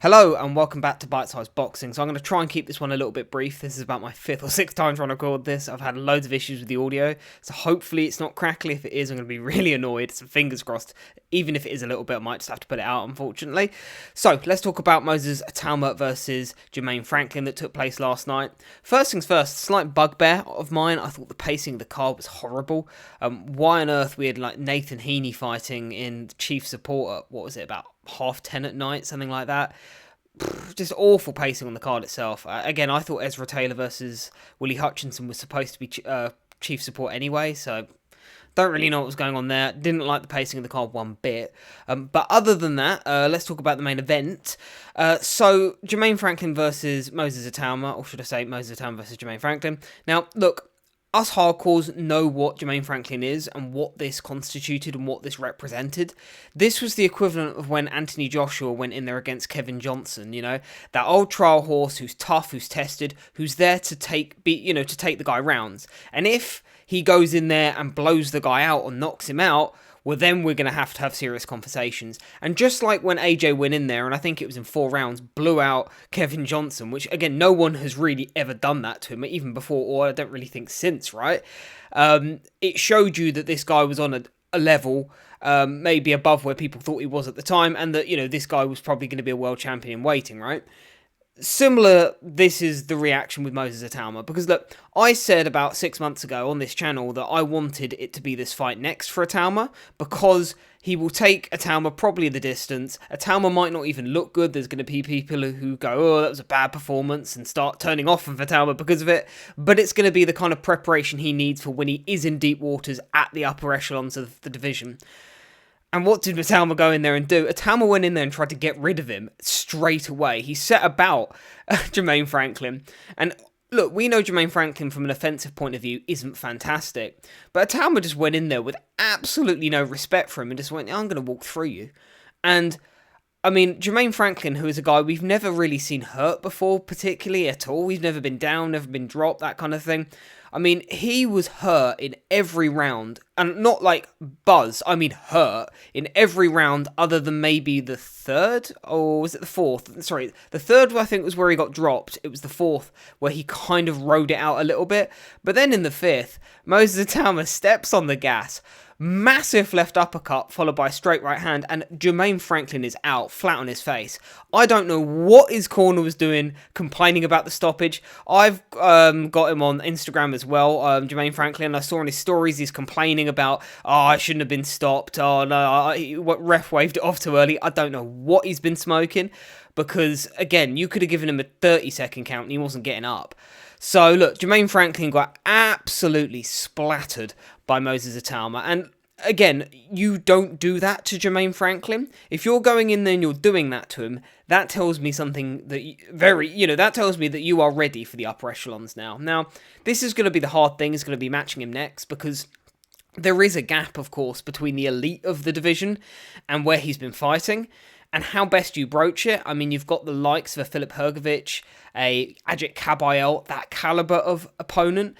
Hello and welcome back to Bite Size Boxing. So I'm going to try and keep this one a little bit brief. This is about my 5th or 6th time trying to record this. I've had loads of issues with the audio, so hopefully it's not crackly. If it is, I'm going to be really annoyed. So fingers crossed. Even if it is a little bit, I might just have to put it out, unfortunately. So let's talk about Moses Itauma versus Jermaine Franklin that took place last night. First things first, slight bugbear of mine. I thought the pacing of the card was horrible. Why on earth we had like Nathan Heaney fighting in chief support at, what was it, about 10:30 at night, something like that. Just awful pacing on the card itself. Again, I thought Ezra Taylor versus Willie Hutchinson was supposed to be chief support anyway, so don't really know what was going on there. Didn't like the pacing of the card one bit. But other than that, let's talk about the main event. So, Jermaine Franklin versus Moses Itauma, or should I say Moses Itauma versus Jermaine Franklin. Now, look, us hardcores know what Jermaine Franklin is and what this constituted and what this represented. This was the equivalent of when Anthony Joshua went in there against Kevin Johnson, you know, that old trial horse who's tough, who's tested, who's there to take the guy rounds. And if he goes in there and blows the guy out or knocks him out, well, then we're going to have serious conversations. And just like when AJ went in there, and I think it was in 4 rounds, blew out Kevin Johnson, which, again, no one has really ever done that to him, even before, or I don't really think since, right? It showed you that this guy was on a level maybe above where people thought he was at the time, and that, you know, this guy was probably going to be a world champion in waiting, right? Similar, this is the reaction with Moses Itauma, because look, I said about 6 months ago on this channel that I wanted it to be this fight next for Itauma, because he will take Itauma probably the distance. Itauma might not even look good. There's going to be people who go, oh, that was a bad performance, and start turning off of Itauma because of it, but it's going to be the kind of preparation he needs for when he is in deep waters at the upper echelons of the division. And what did Itauma go in there and do? Itauma went in there and tried to get rid of him straight away. He set about Jermaine Franklin. And look, we know Jermaine Franklin from an offensive point of view isn't fantastic. But Itauma just went in there with absolutely no respect for him and just went, I'm going to walk through you. And I mean, Jermaine Franklin, who is a guy we've never really seen hurt before, particularly at all. He's never been down, never been dropped, that kind of thing. I mean, he was hurt in every round, and not like buzz, I mean hurt in every round other than maybe the third, or was it the fourth? Sorry, the third I think was where he got dropped. It was the fourth where he kind of rode it out a little bit. But then in the fifth, Moses Itauma steps on the gas, massive left uppercut followed by a straight right hand, and Jermaine Franklin is out flat on his face. I don't know what his corner was doing complaining about the stoppage. I've got him on Instagram as well, Jermaine Franklin. I saw in his stories he's complaining about, oh, I shouldn't have been stopped, oh no, ref waved it off too early. I don't know what he's been smoking, because again, you could have given him a 30-second count and he wasn't getting up. So look, Jermaine Franklin got absolutely splattered by Moses Itauma, and again, you don't do that to Jermaine Franklin. If you're going in there and you're doing that to him, that tells me something that tells me that you are ready for the upper echelons now. Now, this is going to be the hard thing, is going to be matching him next, because there is a gap, of course, between the elite of the division and where he's been fighting, and how best you broach it. I mean, you've got the likes of a Filip Hrgovic, a Ajit Kabayel, that caliber of opponent.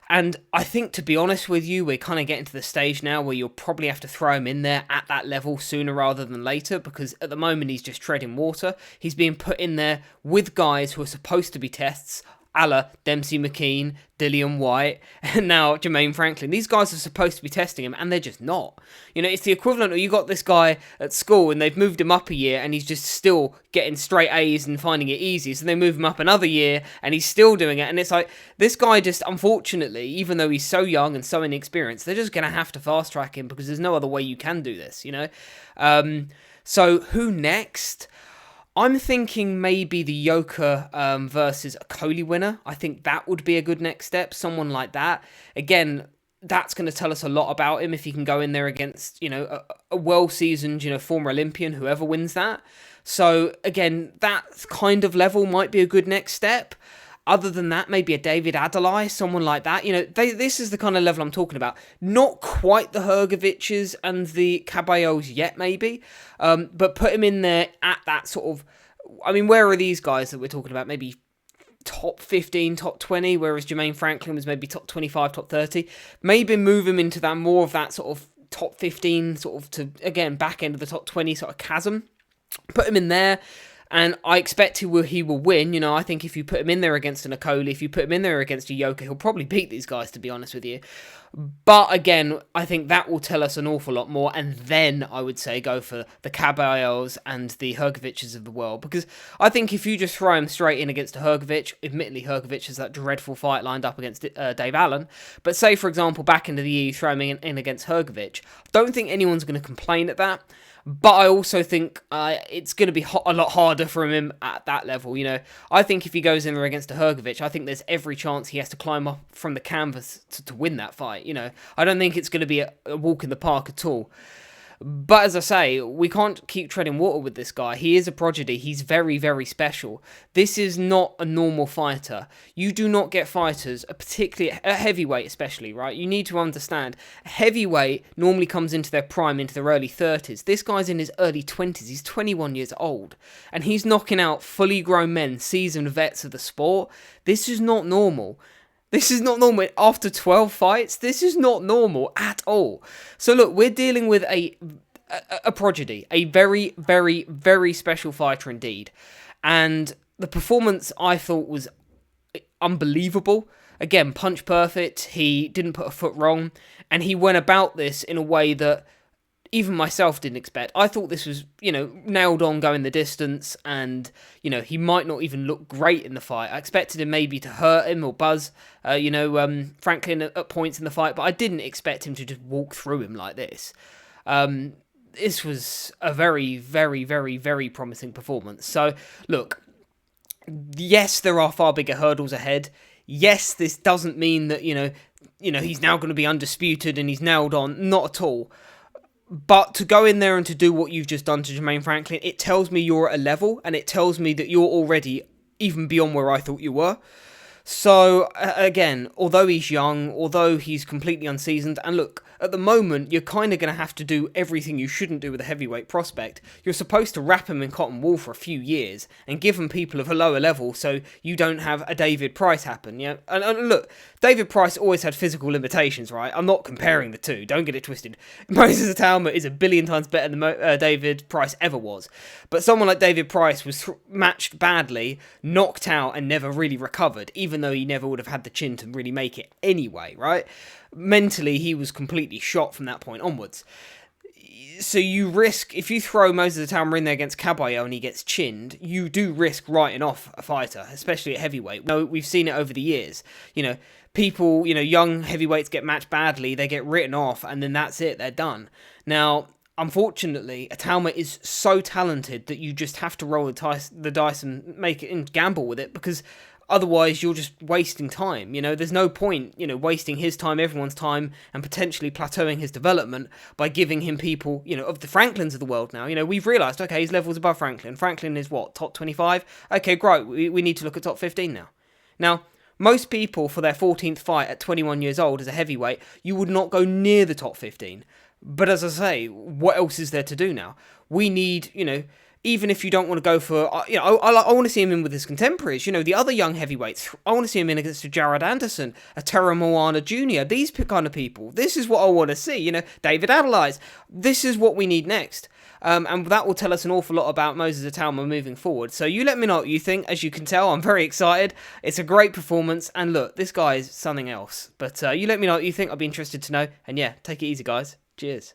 And I think, to be honest with you, we're kind of getting to the stage now where you'll probably have to throw him in there at that level sooner rather than later, because at the moment he's just treading water. He's being put in there with guys who are supposed to be tests, a la Dempsey McKean, Dillian White, and now Jermaine Franklin. These guys are supposed to be testing him, and they're just not. You know, it's the equivalent of, you got this guy at school and they've moved him up a year and he's just still getting straight A's and finding it easy. So they move him up another year and he's still doing it. And it's like, this guy just, unfortunately, even though he's so young and so inexperienced, they're just going to have to fast track him, because there's no other way you can do this, you know? So who next? I'm thinking maybe the Yoka versus a Coley winner. I think that would be a good next step. Someone like that. Again, that's going to tell us a lot about him if he can go in there against, you know, a well-seasoned, you know, former Olympian, whoever wins that. So, again, that kind of level might be a good next step. Other than that, maybe a David Adalai, someone like that. You know, this is the kind of level I'm talking about. Not quite the Hrgovic's and the Caballos yet, maybe. But put him in there at that sort of... I mean, where are these guys that we're talking about? Maybe top 15, top 20, whereas Jermaine Franklin was maybe top 25, top 30. Maybe move him into that more of that sort of top 15, sort of to, again, back end of the top 20 sort of chasm. Put him in there. And I expect he will win. You know, I think if you put him in there against an Okoli, if you put him in there against a Yoka, he'll probably beat these guys, to be honest with you. But again, I think that will tell us an awful lot more, and then I would say go for the Kabayels and the Hrgovićes of the world, because I think if you just throw him straight in against a Hrgović, admittedly Hrgović has that dreadful fight lined up against Dave Allen, but say for example back into the year you throw him in against Hrgović, don't think anyone's going to complain at that. But I also think it's going to be a lot harder for him at that level. You know, I think if he goes in there against a Hrgović, I think there's every chance he has to climb up from the canvas to win that fight. You know, I don't think it's going to be a walk in the park at all. But as I say, we can't keep treading water with this guy. He is a prodigy. He's very, very special. This is not a normal fighter. You do not get fighters, particularly a heavyweight especially, right? You need to understand, a heavyweight normally comes into their prime, into their early 30s. This guy's in his early 20s. He's 21 years old. And he's knocking out fully grown men, seasoned vets of the sport. This is not normal. This is not normal. After 12 fights, this is not normal at all. So look, we're dealing with a prodigy, a very, very, very special fighter indeed. And the performance I thought was unbelievable. Again, punch perfect. He didn't put a foot wrong. And he went about this in a way that even myself didn't expect. I thought this was, you know, nailed on going the distance, and, you know, he might not even look great in the fight. I expected him maybe to hurt him or buzz, Franklin at points in the fight, but I didn't expect him to just walk through him like this. This was a very, very, very, very promising performance. So, look, yes, there are far bigger hurdles ahead. Yes, this doesn't mean that, you know, he's now going to be undisputed and he's nailed on. Not at all. But to go in there and to do what you've just done to Jermaine Franklin, it tells me you're at a level, and it tells me that you're already even beyond where I thought you were. So, again, although he's young, although he's completely unseasoned, and look, at the moment, you're kind of going to have to do everything you shouldn't do with a heavyweight prospect. You're supposed to wrap him in cotton wool for a few years and give him people of a lower level so you don't have a David Price happen, yeah? And look, David Price always had physical limitations, right? I'm not comparing the two, don't get it twisted. Moses Itauma is a billion times better than David Price ever was. But someone like David Price was matched badly, knocked out, and never really recovered, even though he never would have had the chin to really make it anyway, right? Mentally, he was completely shot from that point onwards. So you risk, if you throw Moses Itauma in there against Caballero and he gets chinned, you do risk writing off a fighter, especially at heavyweight. No, we've seen it over the years. You know, people, you know, young heavyweights get matched badly, they get written off, and then that's it, they're done. Now, unfortunately, Itauma is so talented that you just have to roll the dice and make it and gamble with it, because otherwise, you're just wasting time. You know, there's no point, you know, wasting his time, everyone's time, and potentially plateauing his development by giving him people, you know, of the Franklins of the world now. You know, we've realised, okay, his level's above Franklin. Franklin is what, top 25? Okay, great, we need to look at top 15 now. Now, most people, for their 14th fight at 21 years old as a heavyweight, you would not go near the top 15. But as I say, what else is there to do now? We need, you know, even if you don't want to go for, you know, I want to see him in with his contemporaries. You know, the other young heavyweights. I want to see him in against a Jared Anderson, a Terra Moana Jr., these kind of people. This is what I want to see. You know, David Adelaide. This is what we need next. And that will tell us an awful lot about Moses Itauma moving forward. So you let me know what you think. As you can tell, I'm very excited. It's a great performance. And look, this guy is something else. But you let me know what you think. I'd be interested to know. And yeah, take it easy, guys. Cheers.